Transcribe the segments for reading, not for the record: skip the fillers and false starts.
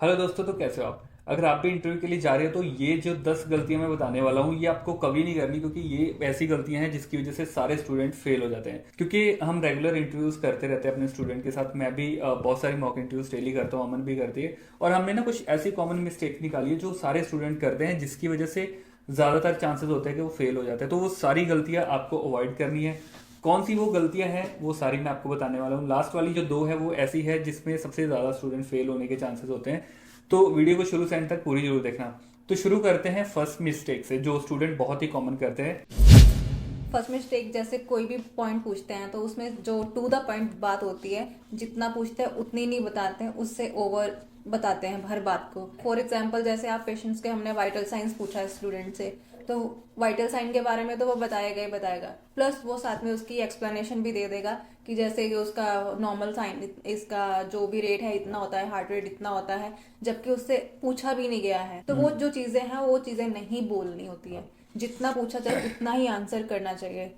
Hello दोस्तों, तो कैसे हो आप। अगर आप भी इंटरव्यू के लिए जा रहे हो तो ये जो 10 गलतियां मैं बताने वाला हूँ ये आपको कभी नहीं करनी, क्योंकि ये ऐसी गलतियां हैं जिसकी वजह से सारे स्टूडेंट फेल हो जाते हैं। क्योंकि हम रेगुलर इंटरव्यूज करते रहते हैं अपने स्टूडेंट के साथ। मैं भी बहुत सारी मॉक इंटरव्यूज डेली करता हूँ, अमन भी करती है। और हमने ना कुछ ऐसी कॉमन मिस्टेक निकाली है जो सारे स्टूडेंट करते हैं, जिसकी वजह से ज्यादातर चांसेस होते हैं कि वो फेल हो जाते हैं। तो वो सारी गलतियां आपको अवॉइड करनी है। कौन सी वो गलतियां हैं वो सारी मैं आपको बताने वाला हूँ। लास्ट वाली जो दो है वो ऐसी है जिसमें सबसे ज्यादा स्टूडेंट फेल होने के चांसेस होते हैं। तो वीडियो को शुरू से एंड तक पूरी जरूर देखना। तो शुरू करते हैं फर्स्ट मिस्टेक से, जो स्टूडेंट बहुत ही कॉमन करते हैं। फर्स्ट मिस्टेक, जैसे कोई भी पॉइंट पूछते हैं तो उसमें जो टू द पॉइंट बात होती है, जितना पूछते हैं उतनी नहीं बताते हैं, उससे ओवर बताते हैं हर बात को। फॉर एग्जाम्पल, जैसे आप पेशेंट्स के, हमने वाइटल साइंस पूछा है स्टूडेंट से, तो वाइटल साइन के बारे में तो वो बताएगा ही बताएगा, प्लस वो साथ में उसकी एक्सप्लेनेशन भी दे देगा कि जैसे कि उसका नॉर्मल साइन, इसका जो भी रेट है इतना होता है, हार्ट रेट इतना होता है, जबकि उससे पूछा भी नहीं गया है। तो वो जो चीजें हैं वो चीजें नहीं बोलनी होती है, जितना पूछा जाए उतना ही आंसर करना चाहिए।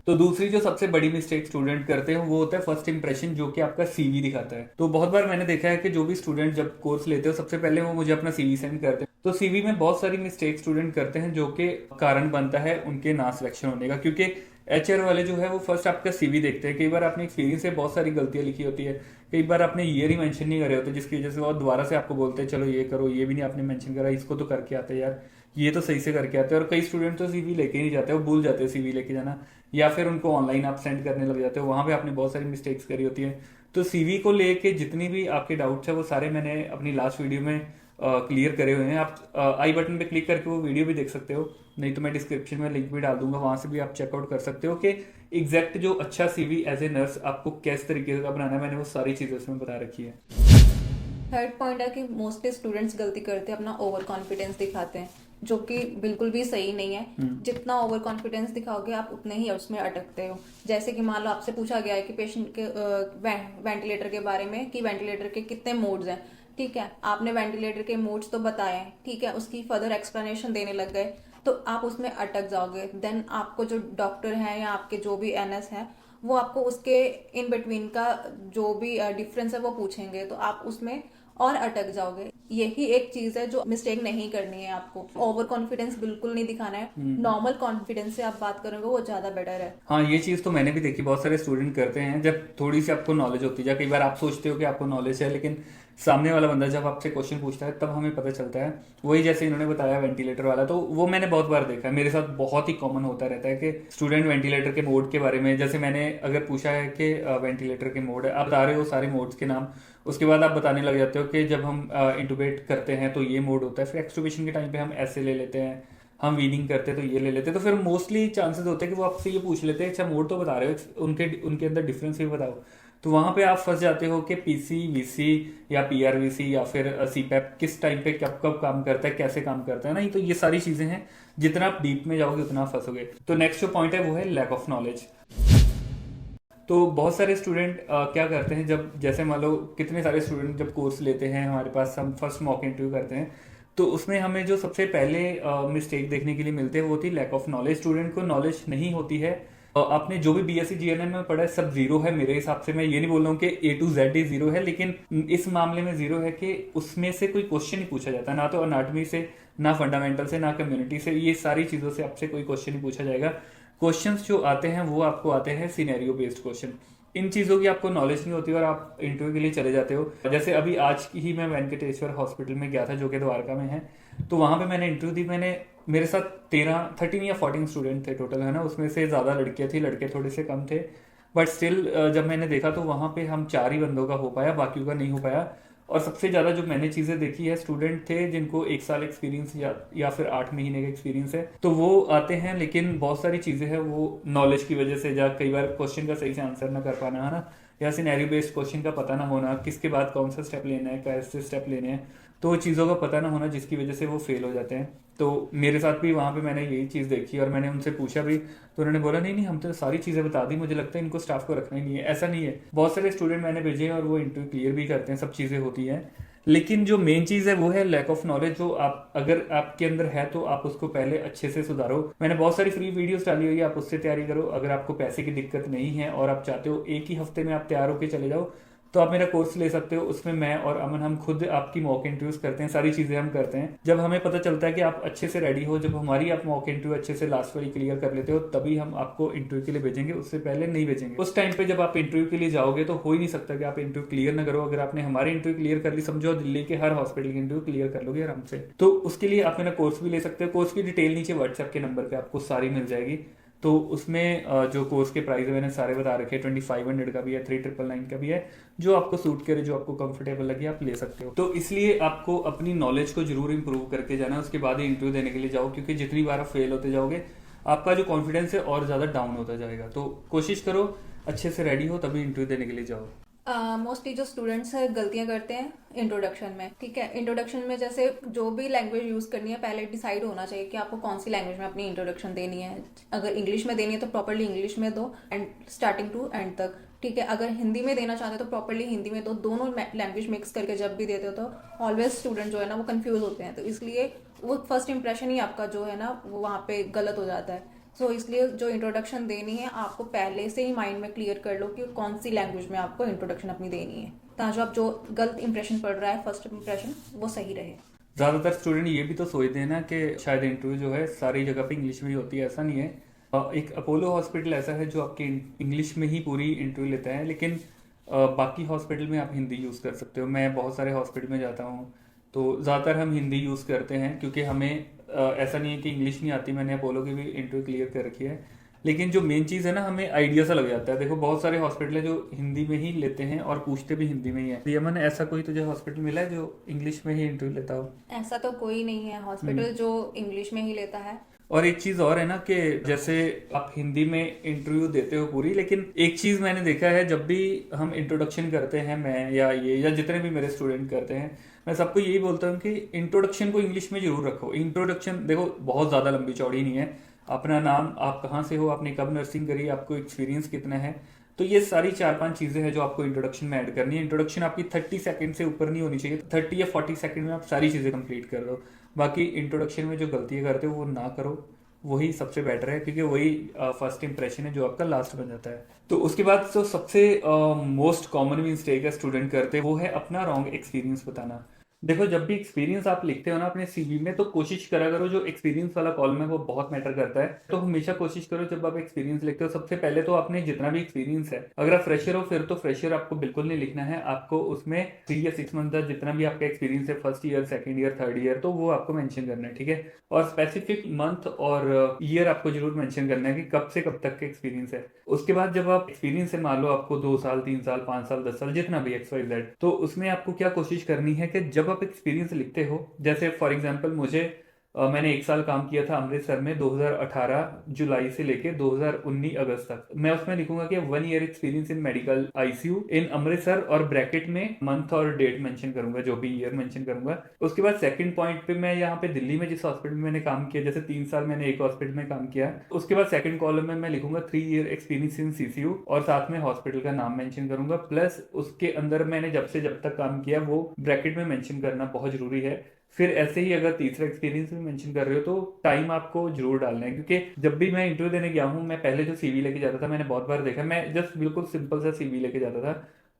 तो दूसरी जो सबसे बड़ी मिस्टेक स्टूडेंट करते हैं वो होता है फर्स्ट इंप्रेशन, जो कि आपका सीवी दिखाता है। तो बहुत बार मैंने देखा है कि जो भी स्टूडेंट जब कोर्स लेते हो सबसे पहले वो मुझे अपना सीवी सेंड करते हैं। तो सीवी में बहुत सारी मिस्टेक स्टूडेंट करते हैं जो कि कारण बनता है उनके ना सिलेक्शन होने का। क्योंकि एचआर वाले जो है वो फर्स्ट आपका सीवी देखते हैं। कई बार आपने एक्सपीरियंस से बहुत सारी गलतियां लिखी होती है, कई बार आपने ईयर ही मेंशन नहीं करे होते, जिसकी वजह से वो दोबारा से आपको बोलते हैं चलो ये करो, ये भी नहीं आपने मेंशन करा, इसको तो करके आते यार, ये तो सही से करके आते हैं। और कई स्टूडेंट तो सीवी लेके ही नहीं जाते, वो भूल जाते हैं सीवी लेके जाना, या फिर उनको ऑनलाइन आप सेंड करने लग जाते हो, वहां पे आपने बहुत सारी मिस्टेक्स करी होती है। तो सीवी को लेके जितनी भी आपके डाउट्स है वो सारे मैंने अपनी लास्ट वीडियो में क्लियर करे हुए हैं। आप आई बटन पे क्लिक करके वो वीडियो भी देख सकते हो, नहीं तो मैं डिस्क्रिप्शन में लिंक भी डाल दूंगा, वहां से भी आप चेकआउट कर सकते हो कि एग्जैक्ट जो अच्छा सीवी एज ए नर्स आपको किस तरीके का बनाना है। मैंने वो सारी चीजें उसमें बता रखी है। थर्ड पॉइंट है कि मोस्टली स्टूडेंट्स गलती करते हैं, अपना ओवर कॉन्फिडेंस दिखाते हैं, जो कि बिल्कुल भी सही नहीं है। जितना ओवर कॉन्फिडेंस दिखाओगे आप उतने ही उसमें अटकते हो। जैसे कि मान लो आपसे पूछा गया है कि पेशेंट के वेंटिलेटर के बारे में, कि वेंटिलेटर के कितने मोड्स हैं। ठीक है, आपने वेंटिलेटर के मोड्स तो बताए हैं, ठीक है, उसकी फर्दर एक्सप्लेनेशन देने लग गए, तो आप उसमें अटक जाओगे। देन आपको जो डॉक्टर है या आपके जो भी एनएस है, वो आपको उसके इन बिटवीन का जो भी डिफरेंस है वो पूछेंगे, तो आप उसमें और अटक जाओगे। यही एक चीज है जो मिस्टेक नहीं करनी है आपको। ओवर कॉन्फिडेंस बिल्कुल नहीं दिखाना है, नॉर्मल कॉन्फिडेंस से आप बात करोगे वो ज्यादा बेटर है। हाँ, ये चीज तो मैंने भी देखी, बहुत सारे स्टूडेंट करते हैं। जब थोड़ी सी आपको नॉलेज होती है, कई बार आप सोचते हो कि आपको नॉलेज है, लेकिन सामने वाला बंदा जब आपसे क्वेश्चन पूछता है तब हमें पता चलता है। वही जैसे इन्होंने बताया वेंटिलेटर वाला, तो वो मैंने बहुत बार देखा है, मेरे साथ बहुत ही कॉमन होता रहता है कि स्टूडेंट वेंटिलेटर के मोड के बारे में, जैसे मैंने अगर पूछा है कि वेंटिलेटर के मोड है, आप बता रहे हो सारे मोड्स के नाम, उसके बाद आप बताने लग जाते हो कि जब हम इंटुबेट करते हैं तो ये मोड होता है, फिर एक्सटुबेशन के टाइम पे हम ऐसे ले लेते हैं, हम वीनिंग करते हैं तो ये ले लेते हैं। तो फिर मोस्टली चांसेस होते हैं कि वो आपसे ये पूछ लेते हैं अच्छा मोड तो बता रहे हो, उनके उनके अंदर डिफरेंस भी बताओ। तो वहां पे आप फंस जाते हो कि पीसी वीसी या पीआरवीसी या फिर सीपैप किस टाइम पे कब कब काम करता है, कैसे काम करता है। नहीं, तो ये सारी चीजें हैं, जितना आप डीप में जाओगे उतना आप फंसोगे। तो नेक्स्ट जो पॉइंट है वो है लैक ऑफ नॉलेज। तो बहुत सारे स्टूडेंट क्या करते हैं, जब जैसे मान लो कितने सारे स्टूडेंट जब कोर्स लेते हैं हमारे पास, हम फर्स्ट मॉक इंटरव्यू करते हैं, तो उसमें हमें जो सबसे पहले मिस्टेक देखने के लिए मिलते हैं वो होती है लैक ऑफ नॉलेज। स्टूडेंट को नॉलेज नहीं होती है। आपने जो भी बीएससी जीएनएम में पढ़ा है सब जीरो है मेरे हिसाब से। मैं ये नहीं बोल रहा हूँ कि ए टू जेड ही जीरो है, लेकिन इस मामले में जीरो है कि उसमें से कोई क्वेश्चन नहीं पूछा जाता, ना तो अनाटमी से, ना फंडामेंटल से, ना कम्युनिटी से, ये सारी चीजों से आपसे कोई क्वेश्चन नहीं पूछा जाएगा। क्वेश्चंस जो आते हैं वो आपको आते हैं सिनेरियो बेस्ड क्वेश्चन। इन चीज़ों की आपको नॉलेज नहीं होती और आप इंटरव्यू के लिए चले जाते हो। जैसे अभी आज ही मैं वेंकटेश्वर हॉस्पिटल में गया था जो कि द्वारका में है। तो वहां पे मैंने इंटरव्यू दी। मैंने मेरे साथ 13 या 14 स्टूडेंट थे टोटल, है ना, उसमें से ज़्यादा लड़कियां थी, लड़के थोड़े से कम थे। बट स्टिल जब मैंने देखा तो वहां पे हम 4 ही बंदों का हो पाया, बाकियों का नहीं हो पाया। और सबसे ज़्यादा जो मैंने चीज़ें देखी है, स्टूडेंट थे जिनको 1 साल एक्सपीरियंस या फिर 8 महीने का एक्सपीरियंस है, तो वो आते हैं, लेकिन बहुत सारी चीज़ें हैं वो नॉलेज की वजह से, या कई बार क्वेश्चन का सही से आंसर ना कर पाना, है ना, या सिनेरियो बेस्ड क्वेश्चन का पता ना होना, किसके बाद कौन सा स्टेप लेना है, कैसे स्टेप लेने हैं, तो वो चीज़ों का पता ना होना, जिसकी वजह से वो फेल हो जाते हैं। तो मेरे साथ भी वहाँ पे मैंने यही चीज़ देखी और मैंने उनसे पूछा भी, तो उन्होंने बोला नहीं नहीं हम तो सारी चीज़ें बता दी, मुझे लगता है इनको स्टाफ को रखना ही नहीं है। ऐसा नहीं है, बहुत सारे स्टूडेंट मैंने भेजे हैं और वो इंटरव्यू क्लियर भी करते हैं, सब चीज़ें होती हैं। लेकिन जो मेन चीज है वो है लैक ऑफ नॉलेज, जो आप अगर आपके अंदर है तो आप उसको पहले अच्छे से सुधारो। मैंने बहुत सारी फ्री वीडियोस डाली हुई है, आप उससे तैयारी करो। अगर आपको पैसे की दिक्कत नहीं है और आप चाहते हो एक ही हफ्ते में आप तैयार होकर चले जाओ, तो आप मेरा कोर्स ले सकते हो। उसमें मैं और अमन हम खुद आपकी मॉक इंटरव्यूज करते हैं, सारी चीज़ें हम करते हैं। जब हमें पता चलता है कि आप अच्छे से रेडी हो, जब हमारी आप मॉक इंटरव्यू अच्छे से लास्ट वाली क्लियर कर लेते हो, तभी हम आपको इंटरव्यू के लिए भेजेंगे, उससे पहले नहीं भेजेंगे। उस टाइम पे जब आप इंटरव्यू के लिए जाओगे तो हो ही नहीं सकता कि आप इंटरव्यू क्लियर ना करो। अगर आपने हमारी इंटरव्यू क्लियर कर ली, समझो दिल्ली के हर हॉस्पिटल की इंटरव्यू क्लियर कर लोगे आराम से। तो उसके लिए आप मेरा कोर्स भी ले सकते हो। कोर्स की डिटेल नीचे व्हाट्सएप के नंबर पे आपको सारी मिल जाएगी। तो उसमें जो कोर्स के प्राइस है मैंने सारे बता रखे हैं। 2500 का भी है, 3999 का भी है। जो आपको सूट करे, जो आपको कंफर्टेबल लगे, आप ले सकते हो। तो इसलिए आपको अपनी नॉलेज को जरूर इंप्रूव करके जाना, उसके बाद ही इंटरव्यू देने के लिए जाओ, क्योंकि जितनी बार आप फेल होते जाओगे आपका जो कॉन्फिडेंस है और ज़्यादा डाउन होता जाएगा। तो कोशिश करो अच्छे से रेडी हो, तभी इंटरव्यू देने के लिए जाओ। मोस्टली जो स्टूडेंट्स है गलतियां करते हैं इंट्रोडक्शन में। ठीक है, इंट्रोडक्शन में जैसे जो भी लैंग्वेज यूज करनी है पहले डिसाइड होना चाहिए कि आपको कौन सी लैंग्वेज में अपनी इंट्रोडक्शन देनी है। अगर इंग्लिश में देनी है तो प्रॉपरली इंग्लिश में दो, एंड स्टार्टिंग टू एंड तक। ठीक है, अगर हिंदी में देना चाहते हो तो प्रॉपरली हिंदी में दो। दोनों लैंग्वेज मिक्स करके जब भी देते हो तो ऑलवेज स्टूडेंट जो है ना वो कंफ्यूज होते हैं, तो इसलिए वो फर्स्ट इंप्रेशन ही आपका जो है ना वो वहाँ पे गलत हो जाता है। सो इसलिए जो इंट्रोडक्शन देनी है आपको पहले से ही माइंड में क्लियर कर लो कि कौन सी लैंग्वेज में आपको इंट्रोडक्शन अपनी देनी है, ताकि आप जो गलत इंप्रेशन पड़ रहा है फर्स्ट इंप्रेशन वो सही रहे। ज़्यादातर स्टूडेंट ये भी तो सोचते हैं ना कि शायद इंटरव्यू जो है सारी जगह पे इंग्लिश में ही होती है। ऐसा नहीं है। एक अपोलो हॉस्पिटल ऐसा है जो आपकी इंग्लिश में ही पूरी इंटरव्यू लेता है, लेकिन बाकी हॉस्पिटल में आप हिंदी यूज़ कर सकते हो। मैं बहुत सारे हॉस्पिटल में जाता हूँ तो ज़्यादातर हम हिंदी यूज़ करते हैं, क्योंकि हमें ऐसा नहीं है कि इंग्लिश नहीं आती। मैंने अपोलो की भी इंटरव्यू क्लियर कर रखी है, लेकिन जो मेन चीज़ है ना, हमें आइडिया सा लग जाता है। देखो बहुत सारे हॉस्पिटल है जो हिंदी में ही लेते हैं और पूछते भी हिंदी में ही है। यमन, ऐसा कोई तुझे हॉस्पिटल मिला है जो इंग्लिश में ही इंटरव्यू लेता हो? ऐसा तो कोई नहीं है हॉस्पिटल जो इंग्लिश में ही लेता है। और एक चीज और है ना कि जैसे आप हिंदी में इंटरव्यू देते हो पूरी, लेकिन एक चीज मैंने देखा है, जब भी हम इंट्रोडक्शन करते हैं, मैं या जितने भी मेरे स्टूडेंट करते हैं, मैं सबको यही बोलता हूँ कि इंट्रोडक्शन को इंग्लिश में जरूर रखो। इंट्रोडक्शन देखो बहुत ज्यादा लंबी चौड़ी नहीं है। अपना नाम, आप कहाँ से हो, आपने कब नर्सिंग करी, आपको एक्सपीरियंस कितना है, तो ये सारी 4-5 चीजें हैं जो आपको इंट्रोडक्शन में ऐड करनी है। इंट्रोडक्शन आपकी 30 सेकंड से ऊपर नहीं होनी चाहिए। 30 या 40 सेकंड में आप सारी चीजें कंप्लीट कर दो। बाकी इंट्रोडक्शन में जो गलतियां करते हो वो ना करो, वही सबसे बेटर है, क्योंकि वही फर्स्ट इंप्रेशन है जो आपका लास्ट बन जाता है। तो उसके बाद जो सबसे मोस्ट कॉमन मिस्टेक है स्टूडेंट करते हैं, वो है अपना रॉन्ग एक्सपीरियंस बताना। देखो जब भी एक्सपीरियंस आप लिखते हो ना अपने सीवी में, तो कोशिश करा करो, जो एक्सपीरियंस वाला कॉलम है वो बहुत मैटर करता है। तो हमेशा कोशिश करो जब आप एक्सपीरियंस लिखते हो, सबसे पहले तो आपने जितना भी एक्सपीरियंस है, अगर आप फ्रेशर हो फिर तो फ्रेशर आपको बिल्कुल नहीं लिखना है। आपको उसमें 3 या 6 मंथ का जितना भी आपका एक्सपीरियंस है, first year, second year, third year, तो वो आपको मेंशन करना है। ठीक है, और स्पेसिफिक मंथ और ईयर आपको जरूर मेंशन करना है कि कब से कब तक का एक्सपीरियंस है। उसके बाद जब आप एक्सपीरियंस है, मान लो आपको 2 साल, 3 साल, 5 साल, 10 साल, जितना भी XYZ, तो उसमें आपको क्या कोशिश करनी है कि जब आप एक्सपीरियंस लिखते हो, जैसे फॉर एग्जांपल मैंने 1 साल काम किया था अमृतसर में 2018 जुलाई से लेके 2019 अगस्त तक। मैं उसमें लिखूंगा कि 1 year experience in medical ICU इन अमृतसर, और ब्रैकेट में मंथ और डेट मेंशन करूंगा, जो भी ईयर मेंशन करूंगा। उसके बाद सेकंड पॉइंट पे मैं यहाँ पे दिल्ली में जिस हॉस्पिटल में मैंने काम किया, जैसे 3 साल मैंने एक हॉस्पिटल में काम किया, उसके बाद सेकंड कॉलम में मैं लिखूंगा 3 ईयर एक्सपीरियंस इन CCU, और साथ में हॉस्पिटल का नाम मेंशन करूंगा, प्लस उसके अंदर मैंने जब से जब तक काम किया वो ब्रैकेट में मेंशन करना बहुत जरूरी है। फिर ऐसे ही अगर तीसरा एक्सपीरियंस भी मेंशन कर रहे हो तो टाइम आपको जरूर डालना है, क्योंकि जब भी मैं इंटरव्यू देने गया हूँ, मैं पहले जो CV लेके जाता था, मैंने बहुत बार देखा, मैं जस्ट बिल्कुल सिंपल सा CV लेके जाता था,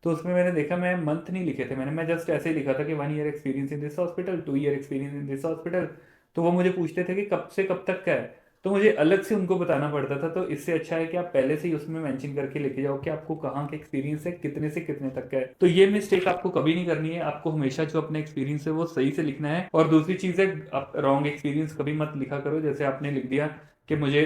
तो उसमें मैंने देखा मैं मंथ नहीं लिखे थे, मैं जस्ट ऐसे ही लिखा था कि 1 year experience in this hospital, 2 year experience in this hospital. तो वो मुझे पूछते थे कि कब से कब तक का है, तो मुझे अलग से उनको बताना पड़ता था। तो इससे अच्छा है कि आप पहले से ही उसमें मेंशन करके लेके जाओ कि आपको कहाँ का एक्सपीरियंस है, कितने से कितने तक का है। तो ये मिस्टेक आपको कभी नहीं करनी है। आपको हमेशा जो अपना एक्सपीरियंस है वो सही से लिखना है। और दूसरी चीज़ है, आप रॉन्ग एक्सपीरियंस कभी मत लिखा करो। जैसे आपने लिख दिया कि मुझे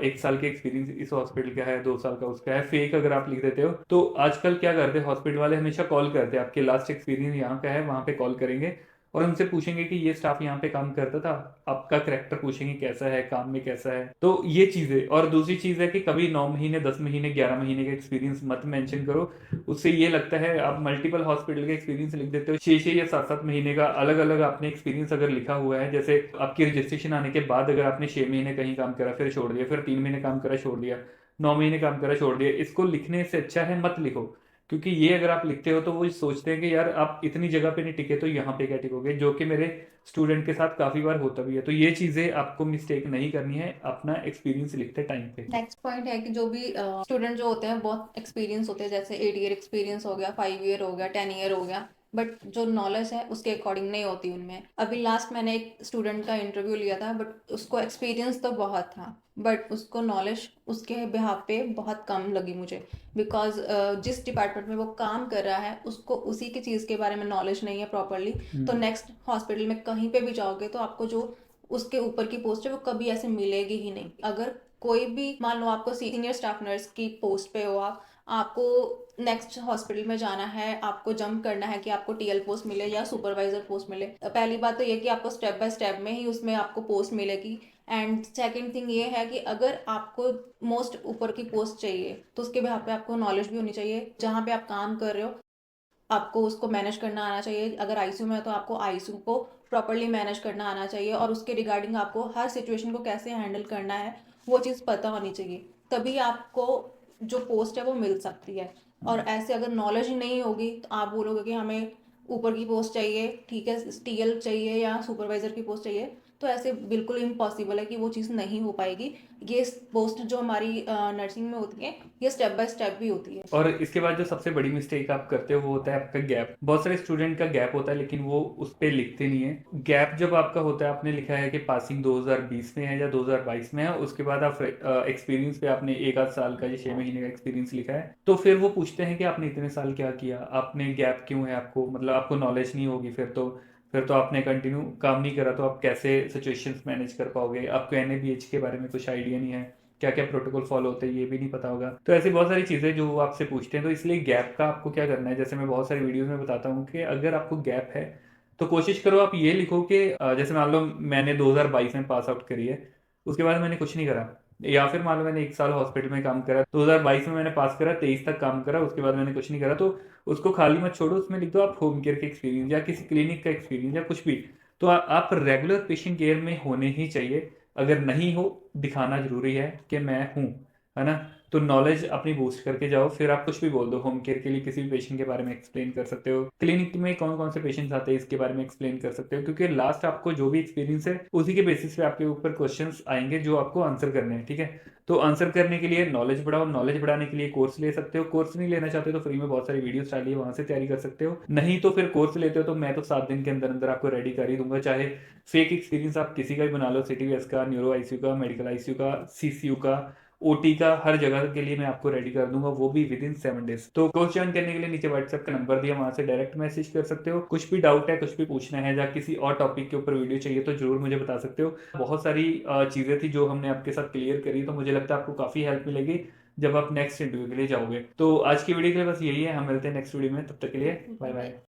1 साल के एक्सपीरियंस इस हॉस्पिटल का है, 2 साल का उसका है, फेक अगर आप लिख देते हो तो आजकल क्या करते हैं हॉस्पिटल वाले, हमेशा कॉल करते हैं, आपके लास्ट एक्सपीरियंस यहाँ का है, वहाँ पे कॉल करेंगे और उनसे पूछेंगे कि ये स्टाफ यहाँ पे काम करता था, आपका करेक्टर पूछेंगे कैसा है, काम में कैसा है। तो ये चीज़ें, और दूसरी चीज़ है कि कभी 9 महीने, 10 महीने, 11 महीने का एक्सपीरियंस मत मेंशन करो। उससे ये लगता है आप मल्टीपल हॉस्पिटल का एक्सपीरियंस लिख देते हो। 6-6 या 7-7 महीने का अलग अलग आपने एक्सपीरियंस अगर लिखा हुआ है, जैसे आपकी रजिस्ट्रेशन आने के बाद अगर आपने 6 महीने कहीं काम करा फिर छोड़ दिया, फिर 3 महीने काम करा छोड़ दिया, 9 महीने काम करा छोड़ दिया, इसको लिखने से अच्छा है मत लिखो। क्योंकि ये अगर आप लिखते हो तो वो सोचते हैं कि यार आप इतनी जगह पे नहीं टिके तो यहाँ पे क्या टिकोगे, जो कि मेरे स्टूडेंट के साथ काफ़ी बार होता भी है। तो ये चीज़ें आपको मिस्टेक नहीं करनी है अपना एक्सपीरियंस लिखते टाइम पे। नेक्स्ट पॉइंट है कि जो भी स्टूडेंट जो होते हैं बहुत एक्सपीरियंस होते हैं, जैसे 8 ईयर एक्सपीरियंस हो गया, 5 ईयर हो गया, 10 ईयर हो गया, बट जो नॉलेज है उसके अकॉर्डिंग नहीं होती उनमें। अभी लास्ट मैंने एक स्टूडेंट का इंटरव्यू लिया था, बट उसको एक्सपीरियंस तो बहुत था, बट उसको नॉलेज उसके बिहाफ पे बहुत कम लगी मुझे। बिकॉज जिस डिपार्टमेंट में वो काम कर रहा है उसको उसी की चीज़ के बारे में नॉलेज नहीं है प्रॉपरली, तो नेक्स्ट हॉस्पिटल में कहीं पे भी जाओगे तो आपको जो उसके ऊपर की पोस्ट है वो कभी ऐसे मिलेगी ही नहीं। अगर कोई भी मान लो आपको सीनियर स्टाफ नर्स की पोस्ट पे हो, आप आपको नेक्स्ट हॉस्पिटल में जाना है, आपको जंप करना है कि आपको टीएल पोस्ट मिले या सुपरवाइजर पोस्ट मिले। पहली बात तो ये कि आपको स्टेप बाय स्टेप में ही उसमें आपको पोस्ट मिलेगी। एंड सेकंड थिंग ये है कि अगर आपको मोस्ट ऊपर की पोस्ट चाहिए तो उसके बिहाफ पे आपको नॉलेज भी होनी चाहिए। जहाँ पे आप काम कर रहे हो आपको उसको मैनेज करना आना चाहिए। अगर आईसीयू में है तो आपको आईसीयू को प्रॉपरली मैनेज करना आना चाहिए, और उसके रिगार्डिंग आपको हर सिचुएशन को कैसे हैंडल करना है वो चीज़ पता होनी चाहिए। तभी आपको जो पोस्ट है वो मिल सकती है। और ऐसे अगर नॉलेज ही नहीं होगी तो आप बोलोगे कि हमें ऊपर की पोस्ट चाहिए, ठीक है, टीएल चाहिए या सुपरवाइजर की पोस्ट चाहिए, तो ऐसे बिल्कुल इम्पॉसिबल है कि वो चीज़ नहीं हो पाएगी। ये पोस्ट जो हमारी नर्सिंग में होती है ये स्टेप बाय स्टेप भी होती है। और इसके बाद जो सबसे बड़ी मिस्टेक आप करते हो वो होता है आपका गैप। बहुत सारे स्टूडेंट का गैप होता है लेकिन वो उस पर लिखते नहीं है। गैप जब आपका होता है, आपने लिखा है कि पासिंग 2020 में है या 2022 में है, उसके बाद आप एक्सपीरियंस पे आपने एक आध साल का या 6 महीने का एक्सपीरियंस लिखा है, तो फिर वो पूछते हैं कि आपने इतने साल क्या किया, आपने गैप क्यों है, आपको मतलब आपको नॉलेज नहीं होगी। फिर तो आपने कंटिन्यू काम नहीं करा तो आप कैसे सिचुएशंस मैनेज कर पाओगे। आपको एनएबीएच के बारे में कुछ आइडिया नहीं है, क्या क्या प्रोटोकॉल फॉलो होते हैं ये भी नहीं पता होगा। तो ऐसी बहुत सारी चीज़ें जो वो आपसे पूछते हैं। तो इसलिए गैप का आपको क्या करना है, जैसे मैं बहुत सारी वीडियोस में बताता हूँ कि अगर आपको गैप है तो कोशिश करो आप ये लिखो कि जैसे मान लो मैंने 2022 में पास आउट करी है, उसके बाद मैंने कुछ नहीं करा, या फिर मान लो मैंने 1 साल हॉस्पिटल में काम करा, 2022 में मैंने पास करा, 23 तक काम करा, उसके बाद मैंने कुछ नहीं करा, तो उसको खाली मत छोड़ो, उसमें लिख दो आप होम केयर का एक्सपीरियंस या किसी क्लिनिक का एक्सपीरियंस या कुछ भी। तो आप रेगुलर पेशेंट केयर में होने ही चाहिए। अगर नहीं हो, दिखाना जरूरी है कि मैं हूँ, है ना। तो नॉलेज अपनी बूस्ट करके जाओ, फिर आप कुछ भी बोल दो। होम केयर के लिए किसी भी पेशेंट के बारे में एक्सप्लेन कर सकते हो, क्लिनिक में कौन कौन से पेशेंट्स आते हैं इसके बारे में एक्सप्लेन कर सकते हो, क्योंकि लास्ट आपको जो भी एक्सपीरियंस है उसी के बेसिस पे आपके ऊपर क्वेश्चंस आएंगे जो आपको आंसर करने हैं, ठीक है। तो आंसर करने के लिए नॉलेज बढ़ाओ, नॉलेज बढ़ाने के लिए कोर्स ले सकते हो। कोर्स नहीं लेना चाहते तो फ्री में बहुत सारी वीडियोस डाली है, वहां से तैयारी कर सकते हो। नहीं तो फिर कोर्स लेते हो तो मैं तो 7 दिन के अंदर अंदर आपको रेडी कर ही दूंगा। चाहे फेक एक्सपीरियंस आप किसी का भी बना लो, सिटीवीएस का, न्यूरो आईसीयू का, मेडिकल आईसीयू का, सीसीयू का, ओटी का, हर जगह के लिए मैं आपको रेडी कर दूंगा, वो भी विद इन 7 डेज। तो कोर्स ज्वाइन करने के लिए नीचे व्हाट्सएप का नंबर दिया, वहां से डायरेक्ट मैसेज कर सकते हो। कुछ भी डाउट है, कुछ भी पूछना है या किसी और टॉपिक के ऊपर वीडियो चाहिए तो जरूर मुझे बता सकते हो। बहुत सारी चीजें थी जो हमने आपके साथ क्लियर करी, तो मुझे लगता है आपको काफी हेल्प मिलेगी जब आप नेक्स्ट इंटरव्यू के लिए जाओगे। तो आज की वीडियो के लिए बस यही है, हम मिलते हैं नेक्स्ट वीडियो में, तब तक के लिए बाय बाय।